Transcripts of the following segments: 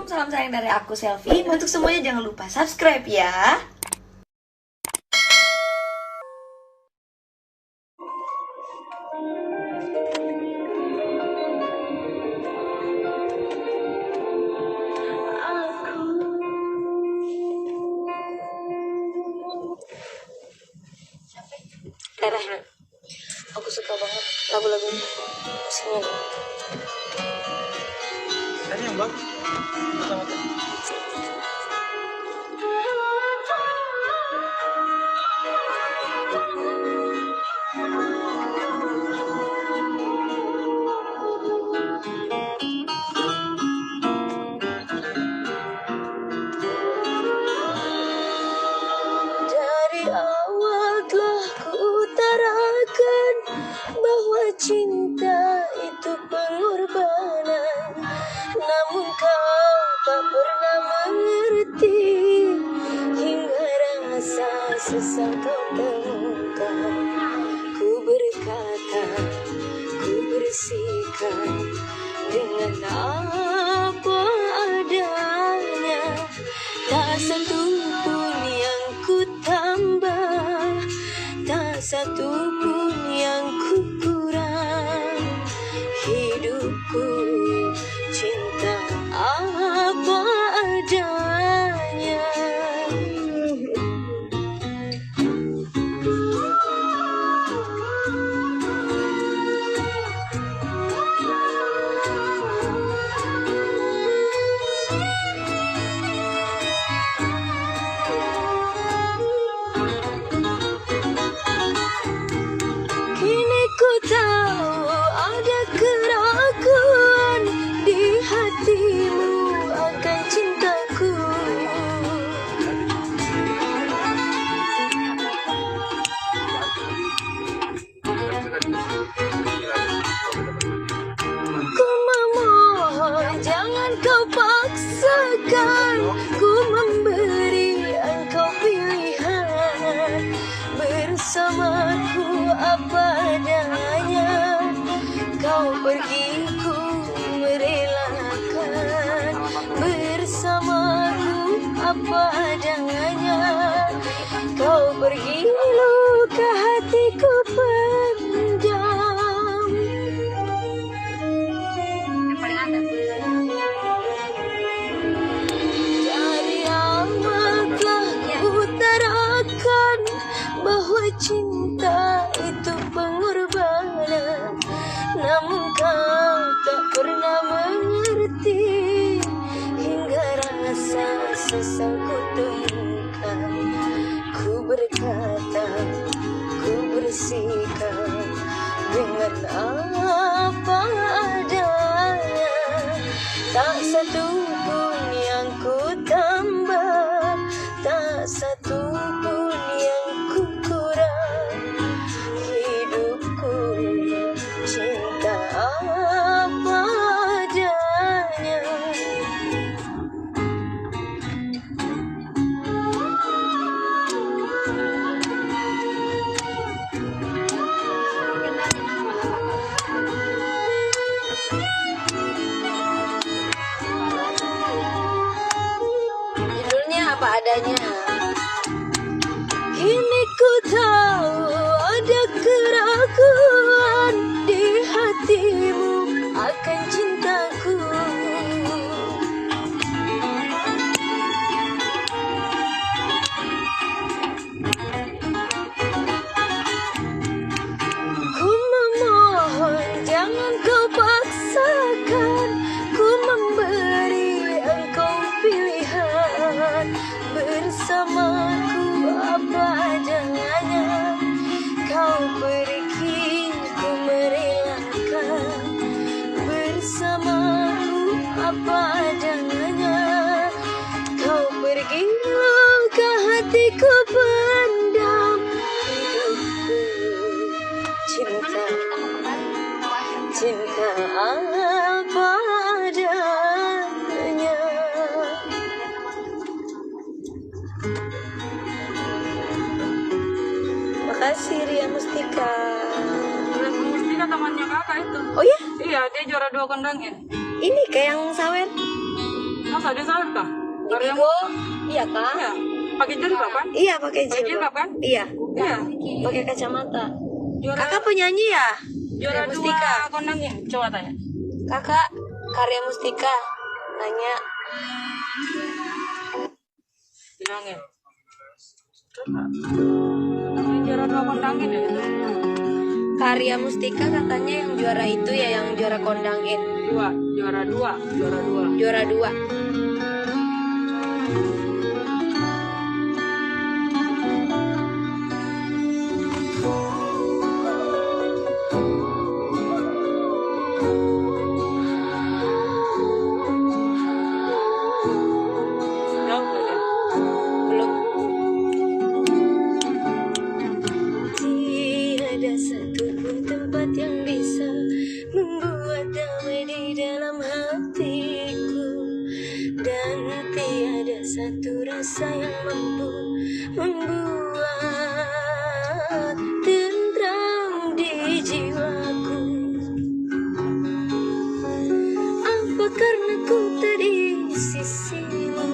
Assalamualaikum, salam sayang dari aku Selfie. Untuk semuanya jangan lupa subscribe ya. Aku suka banget lagu-lagunya. Musiknya. Ini yang bagus. Dari awal telah kuutarakan bahwa cinta itu pengorbanan, namun kau tak pernah mengerti hingga rasa sesal kau temukan. Ku berkata, ku bersikap dengan apa adanya, tak satu pun yang ku tambah, tak satu pun yang ku kurang. Hidupku cinta apa adanya. Kini ku tahu ada keraguan di hatimu akan cintaku. Ku memohon jangan kau paksakan, ku memberi engkau pilihan. Bersamaku apa adanya, kau pergi ku merelakan. Bersamaku apa adanya, kau pergi luka hatiku pendam. Dari awal telah kuutarakan bahwa cinta itu pengorbanan, namun kau tak pernah mengerti hingga rasa sesal ku temukan. Ku berkata, ku bersikap dengan apa adanya, tak satu pun yang ku tambah, tak satu pun yang ku kurang. Hidupku cinta apa adanya. Judulnya apa adanya. Kini ku tahu ada keraguan di hatimu akan cintaku. Ku memohon jangan kau paksakan, ku memberi engkau pilihan. Bersamaku apa adanya, kau pergi ku merelakan. Bersamaku apa adanya, kau pergi luka hatiku pendam. Hidupku cinta, cinta apa adanya. Makasih Ria Mustika. Mustika temannya kakak itu. Oh ya? Iya, dia juara 2 kondang ya. Ini kayak yang sawer. Masa ada salib kah? Karya Bigo, iya kak? ya. Pakai jilbab kan? Iya pakai Pakai jilbab jilbab. kan? Iya, Iya. pakai kacamata. Juara Kakak penyanyi ya? juara Karya Mustika. 2 kondangnya. Coba tanya. Kakak Karya Mustika. Tanya. Bilangin. Coba. Yang juara 2 kondangin ya itu. Karya Mustika katanya yang juara itu ya, yang juara kondangin. Juara 2. Juara 2. Jauh ya. Belum. Tiada satupun tempat yang bisa membuat damai di dalam hatiku, dan tiada satu rasa yang mampu membuat tentram di jiwaku. Apa karena ku tadi sisimu,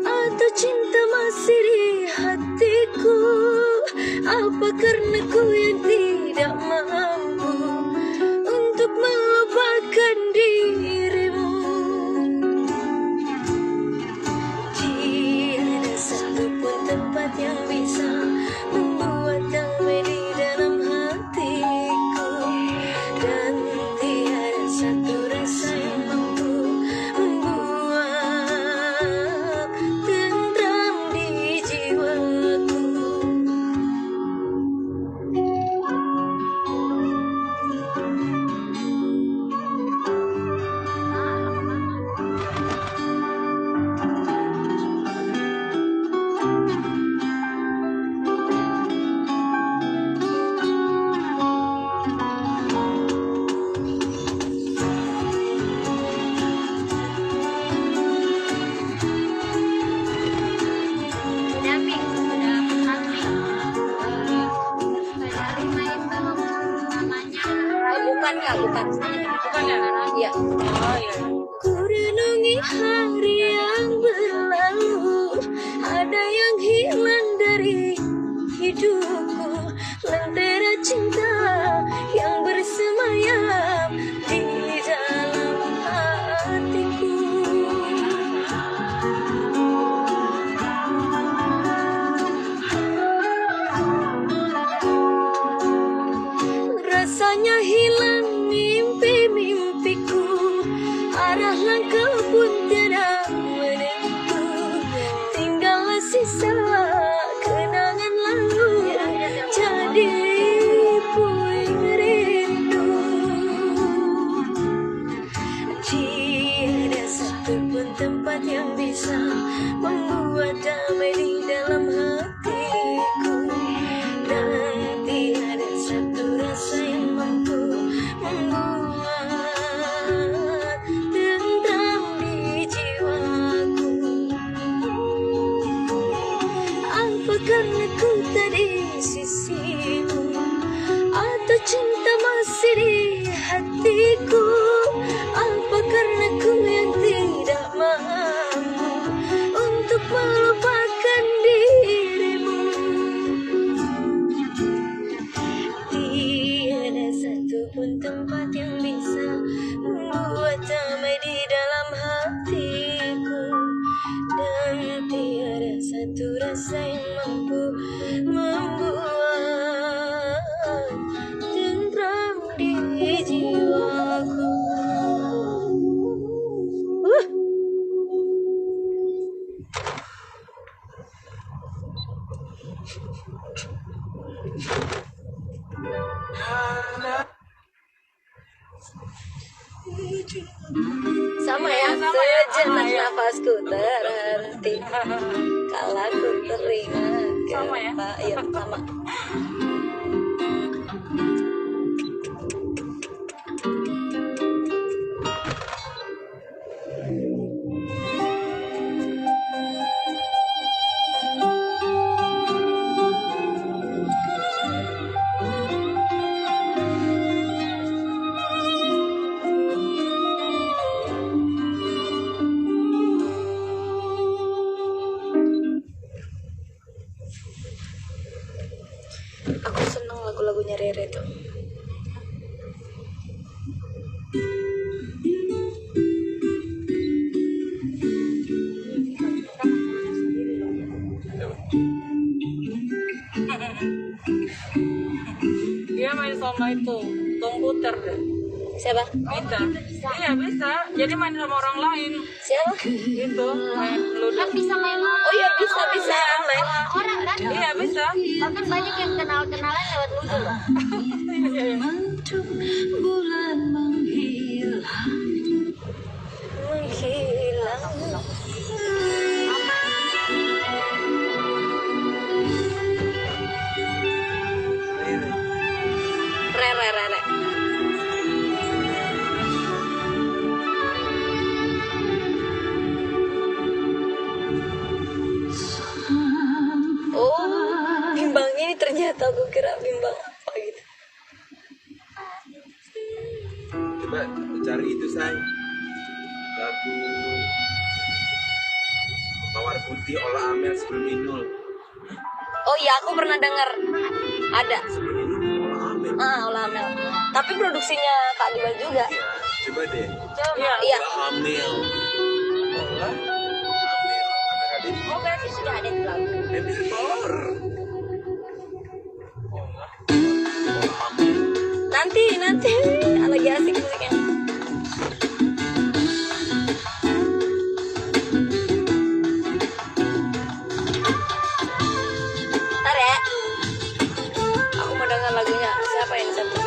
atau cinta masih di hatiku? Apa karena ku yang tidak mampu untuk melupakan dirimu? Tiada satupun tempat yang bisa membuat damai di dalam hatiku, dan tiada satu rasa yang mampu membuat tentram di jiwaku. Bukan kak, bukan. Bukan ya? Iya. Oh iya. Ku renungi hari yang berlalu, ada yang hilang dari hidupku, lentera cinta yang bersemayam di dalam hatiku. Rasanya hilang mimpi-mimpiku, arah langkah pun tiada menentu, tinggallah sisa kenangan lalu jadi puing rindu. Tiada satupun tempat yang bisa membuat damai di dalam hatiku, dan tiada satu rasa yang mampu membuat tentram di jiwaku. Apa karena ku tadi sisimu, atau cinta masih di hatiku? Apa karena ku yang tidak mampu untuk melupakan dirimu? Tiada satupun tempat yang bisa membuat damai di dalam hatiku, dan tiada satu rasa yang mampu membuat tentram di jiwaku. Sama ya, sejenak nafasku terhenti kala ku teringat Sama ya? kata, ya sama. itu komputer deh. Siapa? Bisa. Iya bisa. Jadi main sama orang lain. Siapa? Gitu. Main ludo. Kan bisa main Oh iya bisa main. orang kan? Iya bisa. Bahkan banyak yang kenal-kenalan lewat ludo loh. Bulan menghilang. Re. Oh, bimbangnya ini ternyata aku kira bimbang apa gitu. Coba cari itu say lagu Mawar Putih Ola Amel sebelum Inul. Oh iya, aku pernah dengar ada. Sebelum Inul Ola Amel. Olah Amel. Tapi produksinya Kak Diba juga. Iya, coba deh. Iya. Iya. Ola Amel. Ola Amel. Anak adik. Oh berarti sudah ada di lagu. Emilor. Nanti lagi asik musiknya. Ntar ya. Aku mau dengar lagunya. Siapa yang satu?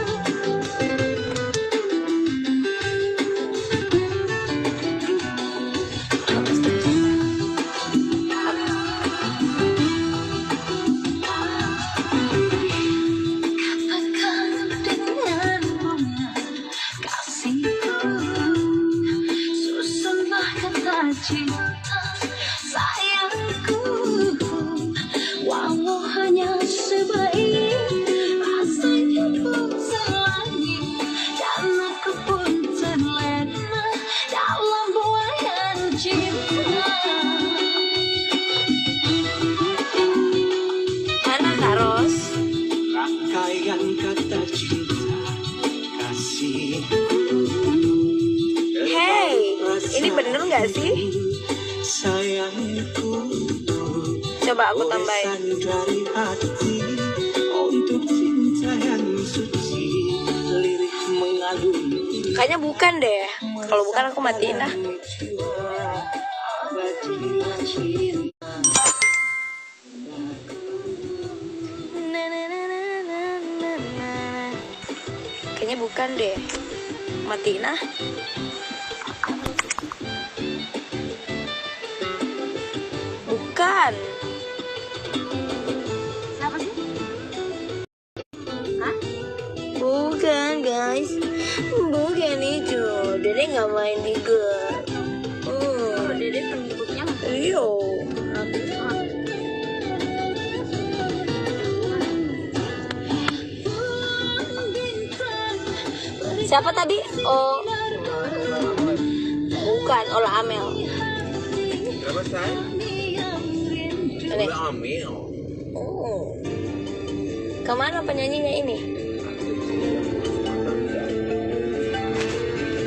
Cinta sayangku, walau hanya sebaik rasanya pun selagi, dan aku pun terlena dalam buayan cinta. Mana Kak Ros? Rangkaian kata cinta kasih. Hey, ini bener nggak sih? Sayangku, Coba aku tambahin. dari hati untuk cinta yang suci, lirik mengagum. Kayaknya bukan deh. Kalau bukan aku matiin dah. Kayaknya bukan deh. Matiin ah. Bukan. Siapa sih? Hah? Bukan guys. Bukan itu. Dede nggak main di girl. Oh, Dede pengikutnya Iyo. Siapa tadi? Oh, bukan Ola Amel. Berapa say? Ini. Ola Amel. Oh. Kemana penyanyinya ini?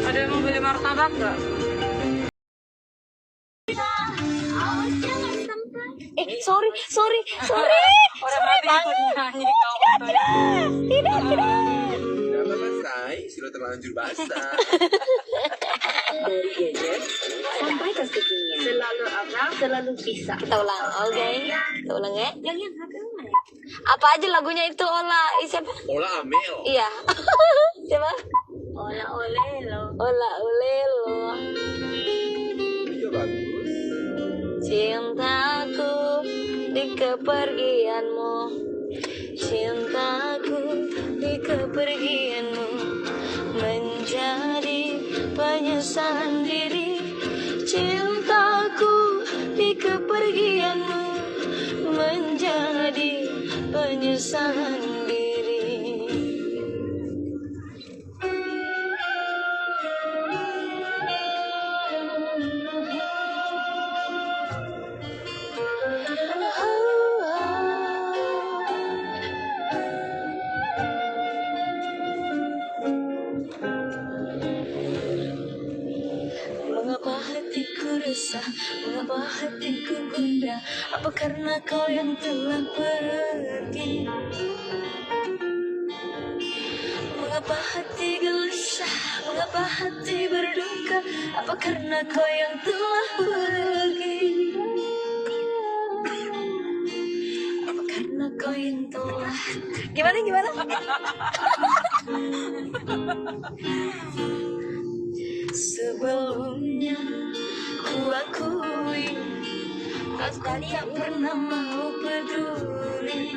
Ada yang mau beli martabak nggak? Sorry. Orang mati ikut nyanyi kau foto ya. Tidak. Gak apa-apa say, sudah terlanjur basah. dari gadget sampai ke segini. Selalu amal, selalu bisa. Kita ulang, oke? Kita ulang ya. Yang mana? Apa aja lagunya itu Ola? Siapa? Ola Amel. Iya. Siapa? Ola ole lo. Ola Ulelo. Itu bagus. Cintaku di kepergianmu, cintaku di kepergianmu menjadi penyesalan diri. Cintaku di kepergianmu menjadi penyesalan diri. Mengapa hatiku resah, mengapa hatiku gundah? Apa karena kau yang telah pergi? Mengapa hati gelisah, mengapa hati berduka? Apa karena kau yang telah pergi? Apa karena kau yang telah... Gimana? Sebelumnya ku akui aku tak pernah mau peduli.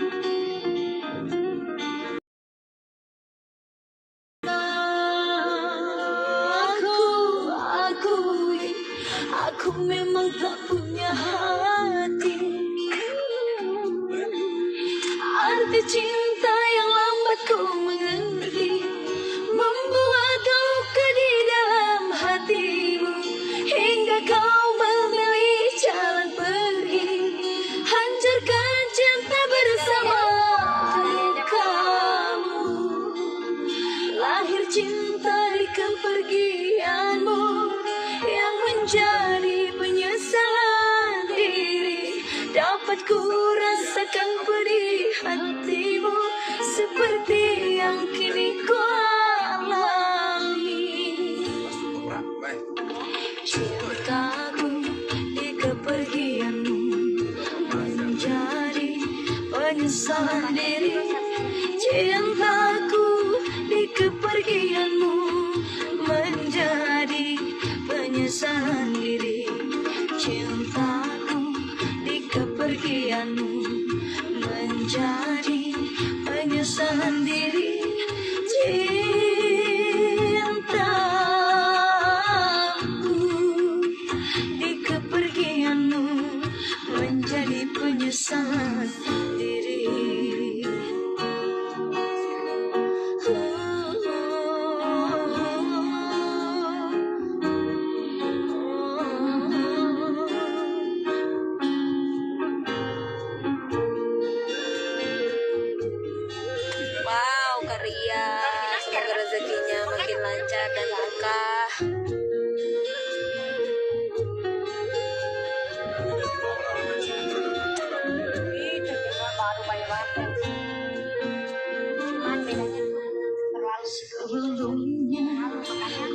Aku memang tak punya hati. Arti cinta yang lambat ku mengerti, membuat luka di dalam hatimu, hingga kau memilih jalan pergi, hancurkan cinta bersama kamu. Lahir cinta di kepergianmu, yang menjadi penyesalan diri. Dapat ku rasakan pedih hatimu, seperti yang kini ku alami. Cintaku di kepergianmu menjadi penyesalan diri. Cintaku di kepergianmu menjadi penyesalan diri. Cintaku di kepergianmu menjadi penyesalan diri. Cintaku di kepergianmu menjadi penyesalan diri. Wow, Karya. Semoga rezekinya makin lancar dan berkah. Sebelumnya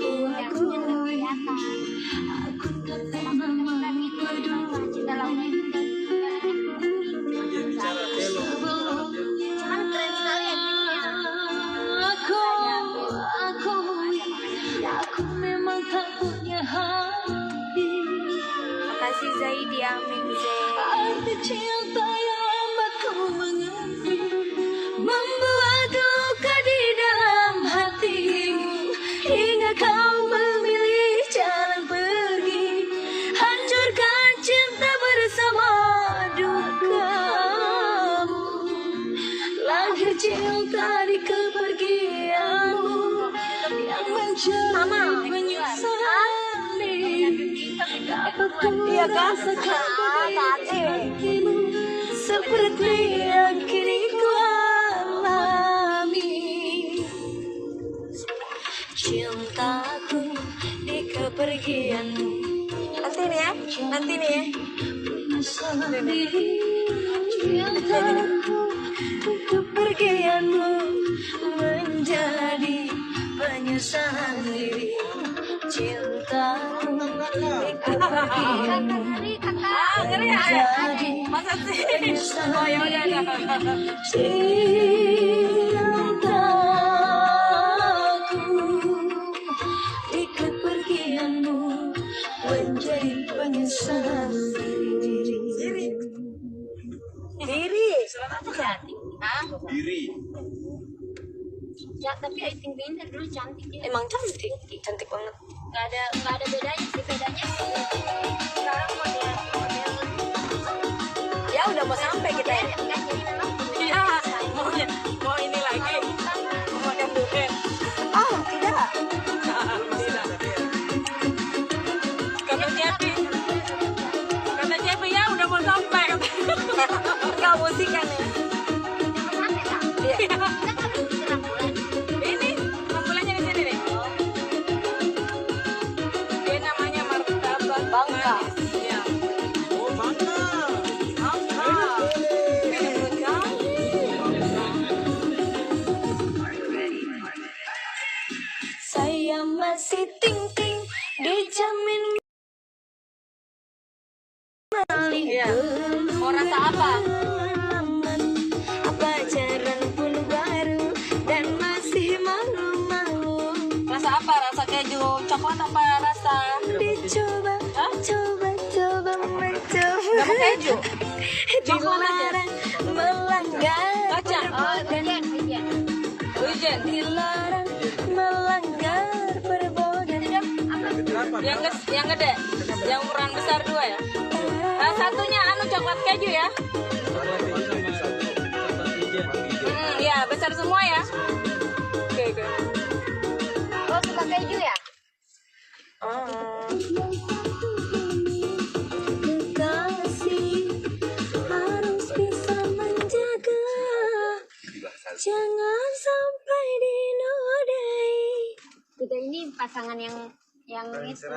ku akui aku tak pernah mau peduli. Aku memang tak punya hati. Makasih Zaidi Amin Zee. Arti cinta yang lambat ku mengerti, membuat luka di dalam hatimu, hingga kau memilih jalan pergi, hancurkan cinta bersama dukamu. Lahir cinta di kepergianmu, yang menjadi penyesalan diri. Dapat ku rasakan pedih hatimu, seperti yang kini ku alami. Cintaku di kepergianmu. Nanti nih ya. Penyesalan diri. Cintaku di kepergianmu menjadi penyesalan diri. Cintaku di kepergianmu menjadi penyesalan diri. Cintaku di kepergianmu menjadi penyesalan diri. Diri. Ya, tapi I think Binder dulu cantik ya. Emang cantik banget. Gak ada bedanya sih, bedanya sekarang model Ya udah mau sampai kita ya. kan, jadi memang Iya, mau ini lagi. Mau yang duren. Oh, tidak. Kata Cepi ya udah mau sampai. Enggak musik kan ya. Ini rambulannya di sini nih. Dia namanya martabak Bangka. Iya. Oh, Bangka. Bangka. Beda menurut kamu. Saya masih ting-ting, dijamin Iya. Mau rasa apa? pacaran pun baru dan masih malu-malu. Rasa apa? Rasa keju coklat apa rasa? Dicoba, Hah? coba mencoba. Gak mau keju? Coklat aja. Dilarang melanggar Kacang. perbodan. Wijen. Dilarang melanggar perbodan. Yang gede. Yang ukuran besar 2 ya. Nah, satunya anu coklat keju ya. Ya besar semua ya. Oke. Lo suka keju ya? Kasih harus bisa menjaga, jangan sampai dinodai. Kita ini pasangan yang itu.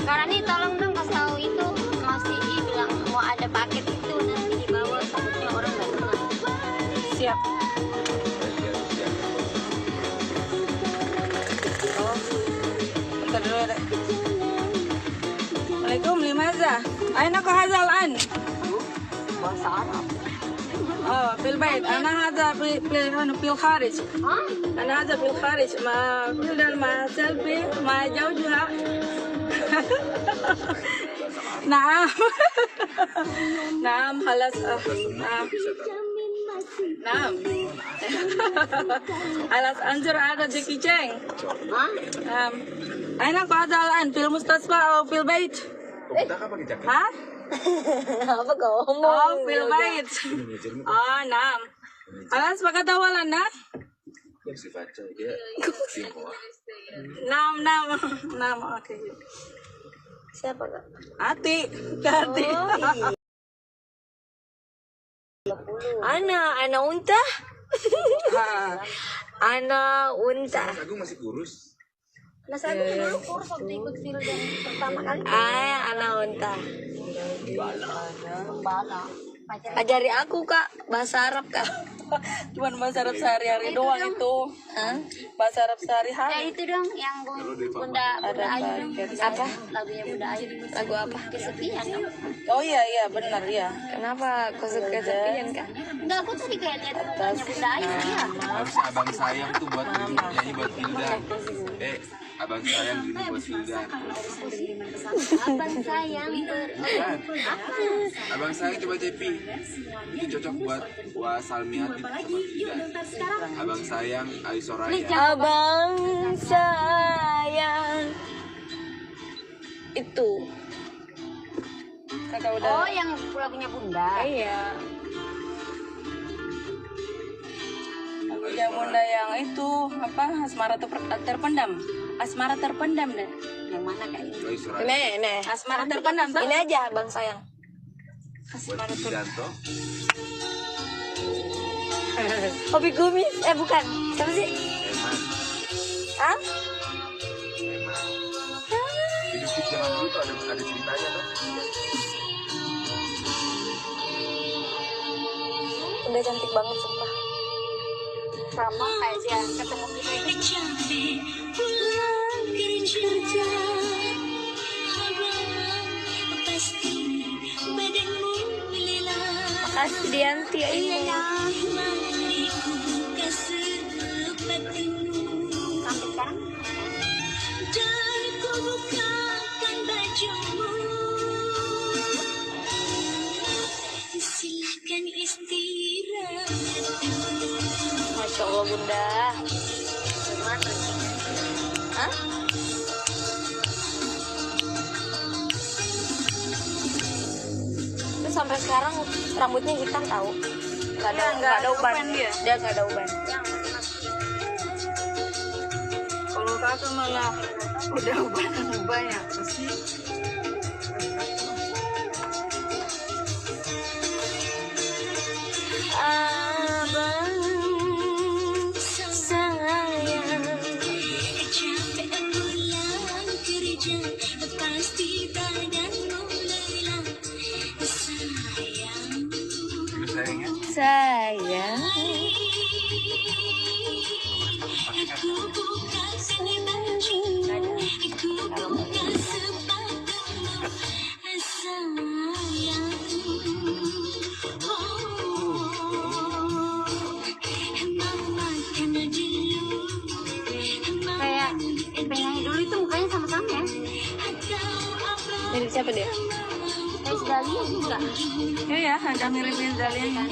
Karani tolong dong kasih tahu itu Mas Didi bilang mau ada paket itu nanti dibawa, takutnya orang nggak dengar. Siap. Bentar dulu deh. Assalamualaikum limaza. Aina kau hazal an? Bahasa Arab. Oh, fil bait. Ana hadza fil kharij. Ana hadza fil kharij. Ma kullal ma selfie ma zawjuha. Naam. Naam, khalas. Naam. Naam. Alas anjur ada di Kijeng. Aina kau hazal an fil mustasfa atau fil bait? Hah? Apa kau Oh, fil bait. Oh, naam. Alas pakai tawalan nah? Bisa baca dia Tionghoa. Naam, oke. siapa kak? Ati, Ati. Ana unta. Ana unta. Mas Agung masih kurus. Mas Agung memang kurus waktu ikut film yang pertama kali. Ana unta. Bala. Ajari aku kak bahasa Arab kak. Cuman bahasa Arab sehari-hari doang itu. Hah? Bahasa Arab Ya sehari-hari. itu dong yang Bunda Ayu dong. Apa? Lagunya Bunda Ayu. Lagu apa? Kesepian dong. Oh iya, benar ya. Kenapa kau suka kesepian kak? Enggak, aku tadi kayak lihat lagunya Bunda Ayu. Iya. Harusnya abang sayang tuh buat nyanyi buat Hilda. Abang sayang gini buat Hilda. Abang sayang Kan? Abang sayang coba Cepi. Itu cocok buat Salmiati sama Hilda. Abang sayang Ali Soraya. Abang sayang. Itu. Kakak udah. Oh, yang lagunya Bunda. Iya. Lagunya Bunda yang itu apa? Asmara terpendam. Asmara terpendam deh. Yang mana kak ini? Ali Soraya. Ini. Asmara terpendam tuh. Ini aja Abang sayang. Buat Widanto. Hobi kumis. Bukan. Siapa sih? Eman. Hah? Eman. Hidup zaman dulu tuh ada ceritanya tuh. Udah cantik banget sumpah. Sama kayak sih yang ketemu kita itu. Makasih Dianti ya ini. Sampai sekarang. Masya Allah Bunda. Hah? Terus sampai sekarang rambutnya hitam tahu? Nggak ada uban dia. Dia nggak ada uban. Kalau kakak malah udah banyak sih. Abang sayang, Mirip siapa dia? Kayak Dahlia juga. Iya, agak mirip-mirip Dahlia.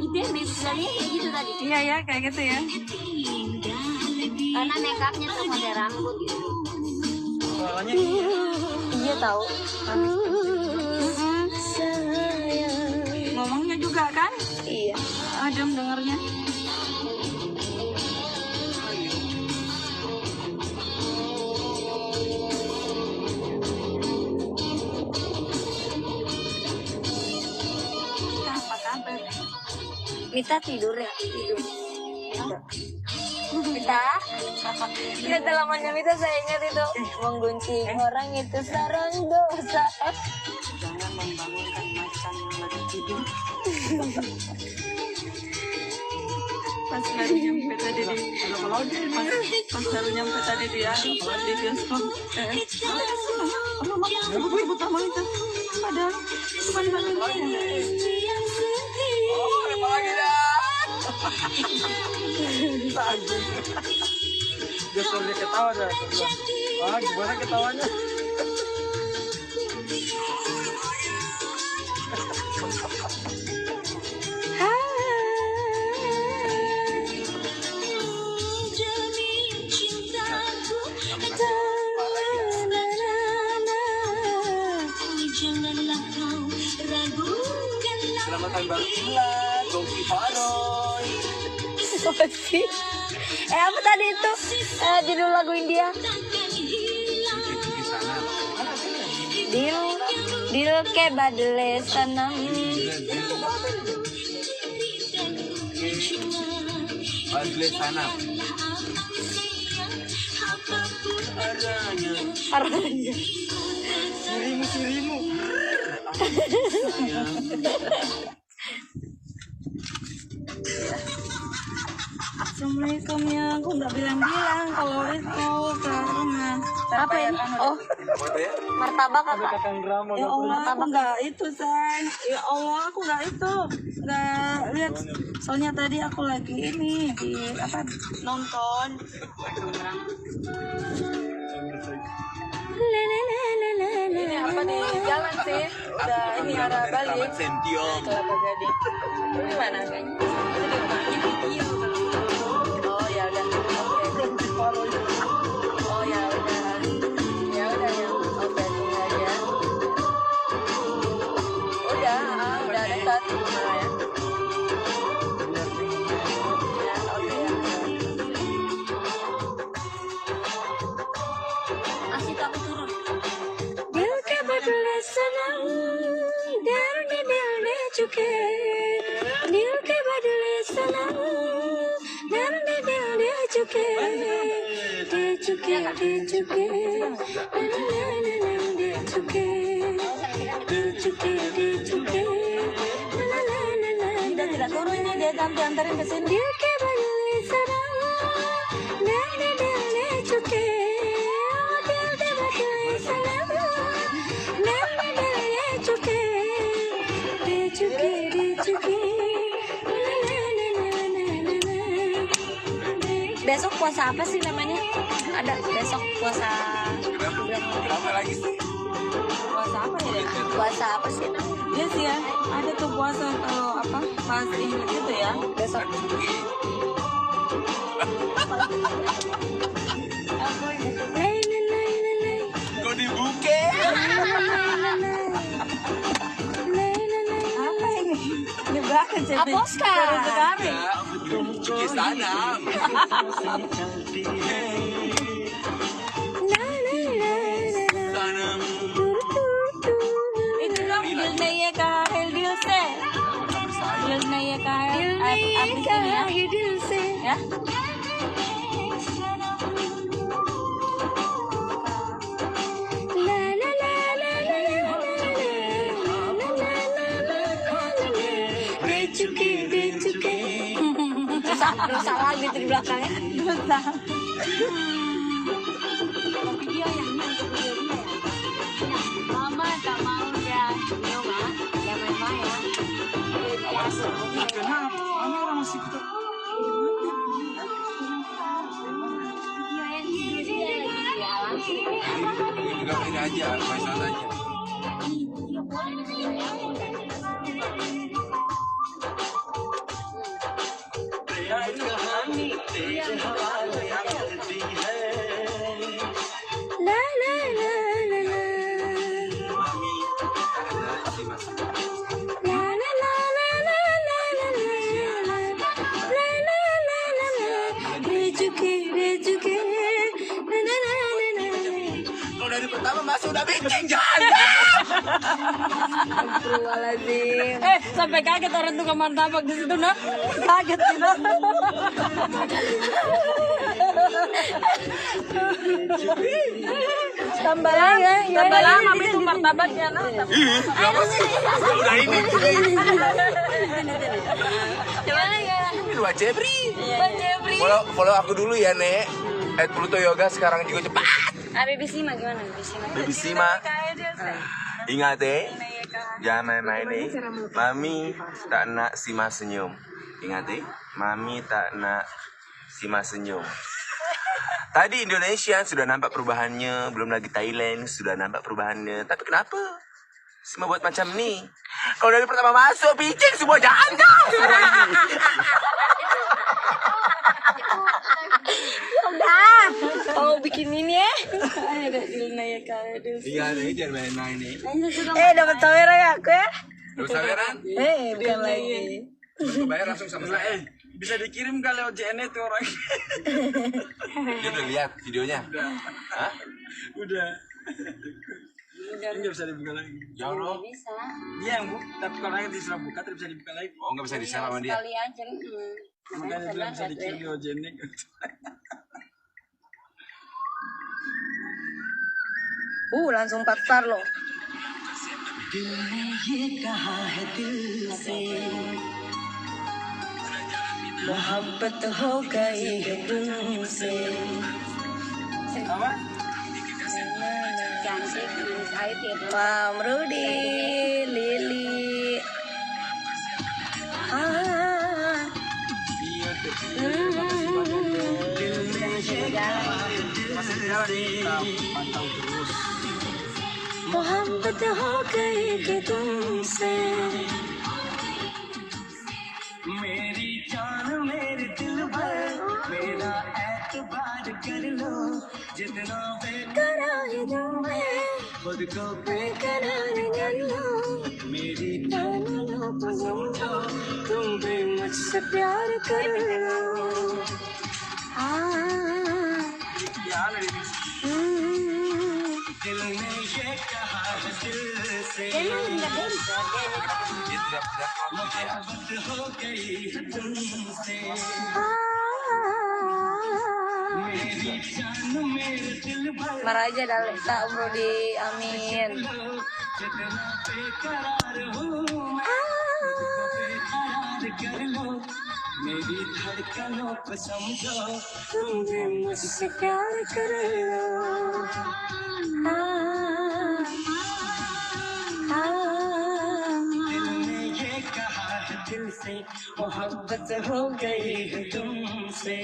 Itu yang mirip Dahlia kayak gitu tadi. Iya ya, kayak gitu ya. Karena make upnya tuh pakai rambut gitu. Suaranya Iya tahu. Ngomongnya juga kan? Iya. Adem dengarnya. Apa kabar? Mita tidur ya? Tidur. Mita? Kata lamanya Mita saya ingat itu. Menggunting orang itu sarang dosa. Jangan membangunkan macan yang lagi tidur. Pas baru nyampe tadi di pas baru nyampe tadi di bioskop. Mama rebut sama itu. Padahal cuma dibantuin. dia suruh dia ketawa dah. Wah, gimana ketawanya? Selamat tahun baru Imlek, Gongsi Faroy. Apa sih? Apa tadi itu? Judul lagu India. Dil ke badle sanam. Badle sana. Arahnya. Sirimu. Assalamualaikum ya, aku nggak bilang-bilang kalau itu ke rumah. Apa ini? Oh, martabak apa? Ya Allah, aku nggak itu say. Ya Allah, aku nggak itu, nggak lihat. Soalnya tadi aku lagi ini di apa nonton. Ini apa nih jalan sih? Udah ini arah balik. Sentiong. Kelapa Gading. Ini mana kayaknya? Ini di rumah. Oh ya udah. Oke. Oh ya udah. Ya udah ya. Oke, tunggu aja. Udah dekat rumah ya. Ya, oke ya. Asik aku turun. Dil ke badle sanam, dar ne dil ne chuke. Dil ke badle sanam, dar ne dil ne chuke. De chuke, de chuke. Na na na na de chuke. De chuke, de chuke. Na na na na. Dia tidak turun ini, dia antarin ke sini. Dil ke badle sanam, dar ne dil ne chuke. Dil ke badle sanam. Besok puasa apa sih namanya? Ada besok puasa. Apa lagi sih? Puasa apa ya? Puasa apa sih? Iya sih ya. Ada tuh puasa kalau apa? Fasting gitu ya. Besok. Kok dibuke? Apa ini? Nyebrakan sih. Aposka. Seru sekali. Cuci tanam. Tanam. Itu dong Dilnaya Kahel Dilse. Dilnaya Kahel abis ini ya. Dilse. Ya. Rusak lagi di belakangnya. Mama tak mau ya. Nyoba, ya memang ya. Kenapa? Mama orang masih kita. Dia yang dia lagi di alam. aja, voice note aja. La la la la la. Mami, ada si Mas. La la la la la la la la. La la la la la. Le चुके. La la la la la. Kalau dari pertama masuk udah bikin jangan. Astagfirullahaladzim. Sampai kaget orang tukang martabak di situ, nah. Kaget gitu. Tambah lama itu martabaknya, nah. Kenapa sih? Udah ini. Gimana ya? Ini Wak Jebri. Bang Jebri. Follow aku dulu ya, Nek. @Pluto Yoga sekarang juga cepat. Baby Sima gimana? Baby Sima. Ingat jangan main-main nih. Mami tak nak Sima senyum. Ingat Mami tak nak Sima senyum. Tadi Indonesia sudah nampak perubahannya, belum lagi Thailand sudah nampak perubahannya. Tapi kenapa Sima buat macam nih? Kalau dari pertama masuk bikin semua jangan semua ini. Udah, mau bikin ini ya? Ada Ilna ya kak. Iya nih, jangan main-main nih. Dapat kamera ya aku ya? Terus saweran? Bukan lagi. Aku bayar langsung sama saya. Bisa dikirim kali lewat JNE tuh orang. Dia udah lihat videonya? Hah? Udah. Ini nggak bisa dibuka lagi. Ya Allah. Dia yang buka, tapi kalau yang disuruh buka tidak bisa dibuka lagi. Oh, nggak bisa di-share sama dia? Sekali aja. Makanya bilang bisa dikirim lewat JNE. Langsung 4 star loh. मोहब्बत हो गई है तुमसे. Apa? Mam Rudi, Lili. मोहब्बत हो गई है तुमसे. मेरी जान मेरे दिल भर मेरा एतबार कर लो जितना बेकरार हूँ मैं, खुद को बेकरार कर लो. मेरी जानो तो समझो तुम भी मुझसे प्यार कर लो. दिल ने ये कहा है दिल से मोहब्बत हो गई है तुमसे. मेरी जान मेरे दिल भर Maraja dalek tak bro di amin. जितना बेकरार हूँ मैं बेकरार कर लो मेरी धड़कनों को समझो तुम भी मुझसे प्यार कर लो. दिल ने ये कहा है दिल से मोहब्बत हो गई है तुमसे.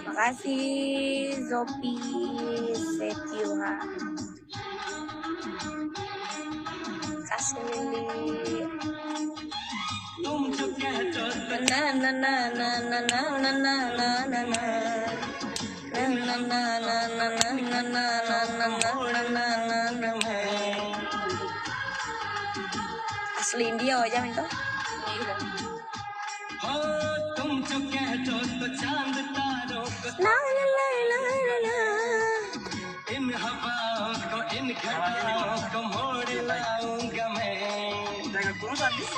Makasih Zopi Setiuha. Kasih Lili. तुम जो कहते हो Na na na na na na na na na na na. Na na na na na na na na na na na na na na. Asli India aja minta. हो तुम जो कहते हो तो चांद तारों को La la la la la la. इन हवाओं को इन घटाओं को मोड़ लाऊंगा मैं. Jangan kurusan nih.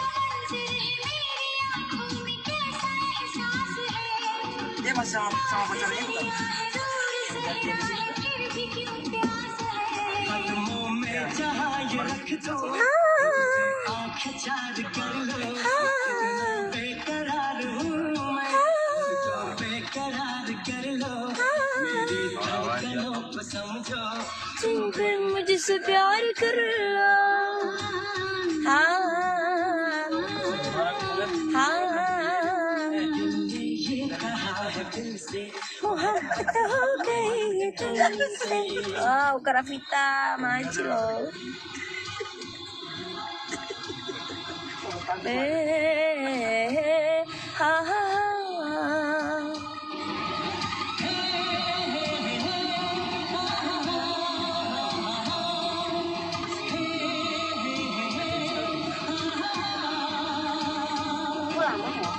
Dia masih sama pacarnya itu kan? कदमों में जहाँ ये रख दो आँखें चार कर लो बेकरार हूँ मैं बेकरार कर लो मेरी धड़कनों को अब समझो तुम फिर मुझसे प्यार कर लो हाँ हाँ ये कहा है दिल से मोहब्बत हो गई तुमसे wow Karavita maju loh ha ha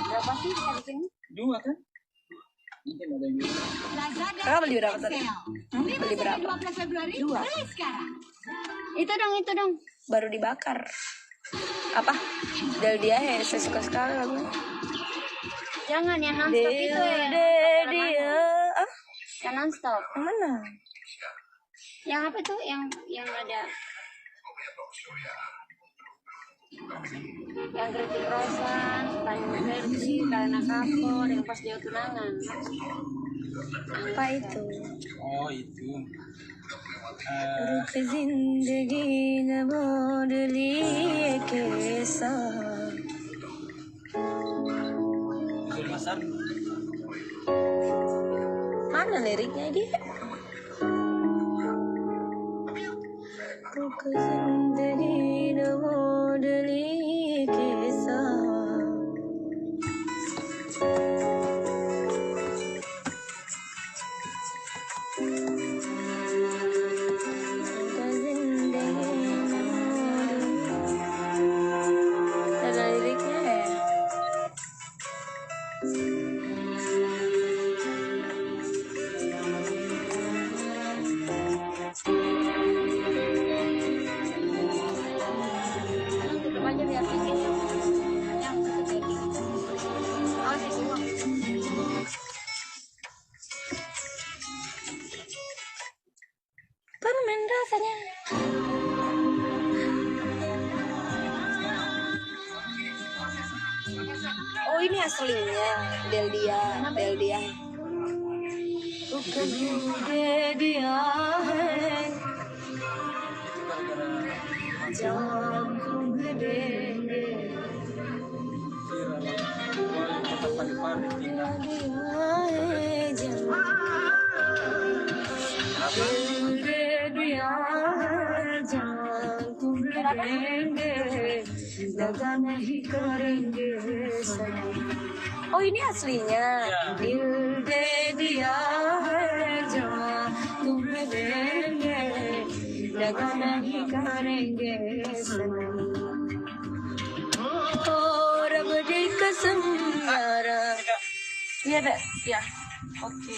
Berapa sih harganya? 2 kan? Mungkin ada yang kakak beli berapa tadi beli berapa 12 Februari, Dua. beli sekarang. Itu dong. baru dibakar apa Del dia saya suka sekali lagu Jangan yang non-stop itu ya. dia ah Yang non-stop. yang mana Yang apa tuh? Yang ada yang kritik Rosan, tanya versi, karena kapor, yang pas dia tunangan. apa itu Oh itu रुक जिंदगी न मोड़ लिए कैसा Zul Masar. mana liriknya dia रुक जिंदगी न मोड़ लिए कैसा ada liriknya ya Tutup aja biar dingin. Yang tutup kayak gini. Awas ya semua. permen rasanya oh ini aslinya Del dia bukan dia hai jam tum देंगे Kota Parepare tinggal. लगा नहीं करेंगे सनम oh ini aslinya दिल दे दिया है जहाँ तुम्हें देंगे लगा नहीं करेंगे सनम oh रब दी कसम यारा ya deh ya oke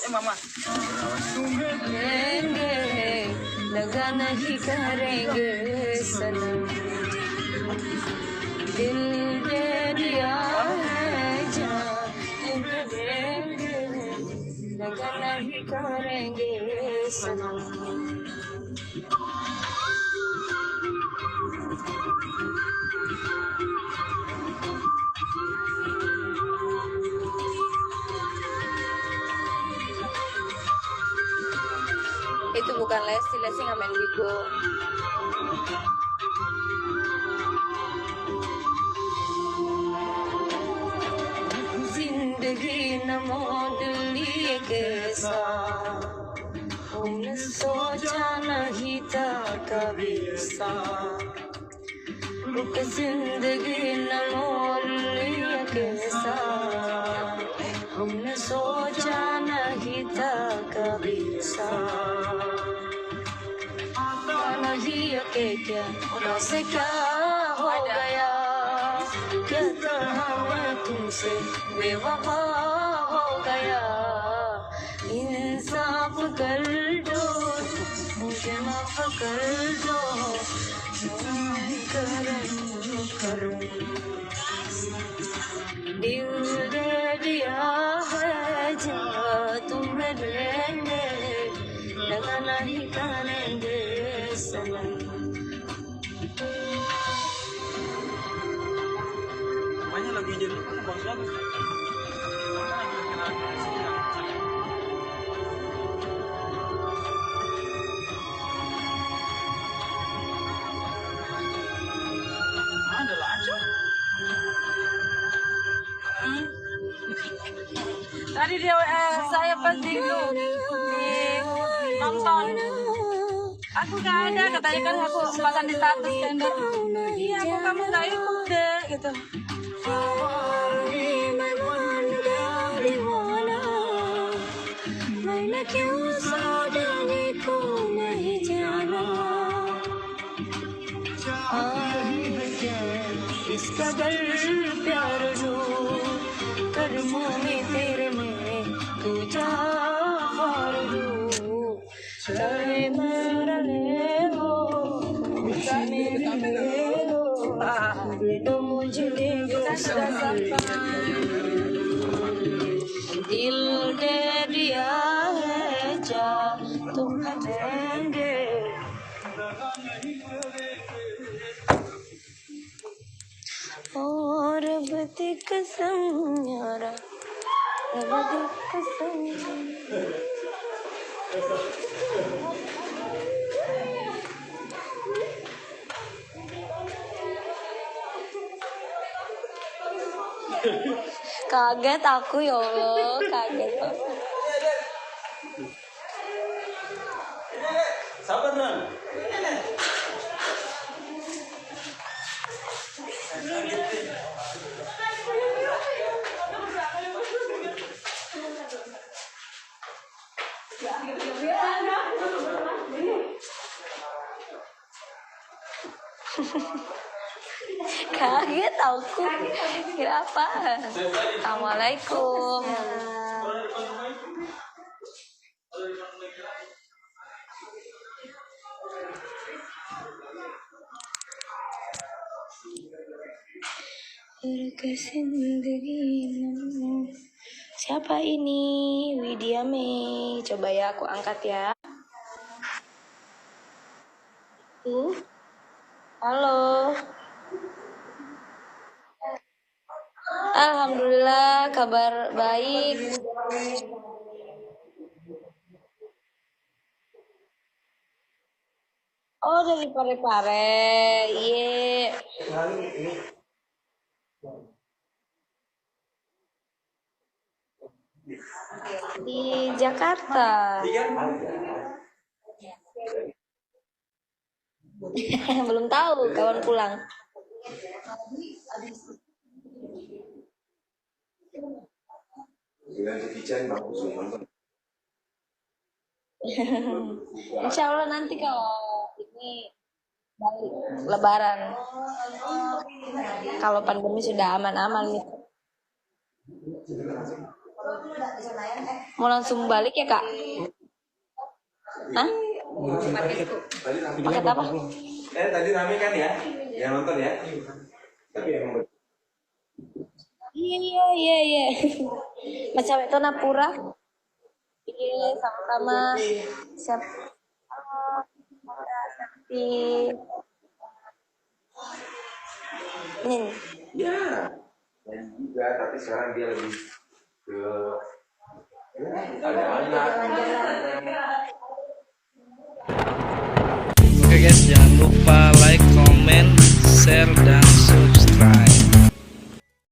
Mama. देंगे लगा नहीं करेंगे सनम दिल दे दिया है जहाँ तुम्हें देंगे लगा नहीं करेंगे सनम itu bukan Lesti nggak main Bigo जिंदगी न मोड़ लिए कैसा हमने सोचा नहीं था कभी ऐसा रुक जिंदगी न मोड़ लिए कैसा हमने सोचा नहीं था कभी ऐसा नहीं के क्या से क्या हो गया क्या कहा मैं तुमसे बेवफा हो गया इंसाफ कर दो मुझे माफ कर दो करूं दिल दे दिया है जहाँ तुम्हें देंगे लगा नहीं करेंगे सनम Namanya lagi jadi bagus bagus. saya pasti itu nonton. Aku nggak ada, katanya kan aku pasang di status tender. Iya, aku kamu nggak ikut deh gitu. दिल दे दिया है जा तुम देंगे और बदी कसम यारा बदी कसम kaget aku ya Allah, kaget aku. Sabar Nan. Kaget aku. Kira apa? Assalamualaikum. Siapa ini? Widya Mei. Coba ya aku angkat ya. Halo. Alhamdulillah, kabar baik. Oh, dari Parepare. Iya. Di Jakarta. Belum tahu kawan pulang. Insya Allah nanti kalau ini balik Lebaran, kalau pandemi sudah aman-aman nih. Mau langsung balik ya Kak? Hah? Paket apa? Tadi rame kan ya? Yang nonton ya? Tapi emang Iya. Macam itu Napura. Iya, sama-sama. Siap. Seperti ini. ya. Dan juga, tapi sekarang dia lebih ke ada anak. Oke guys, jangan lupa like, comment, share,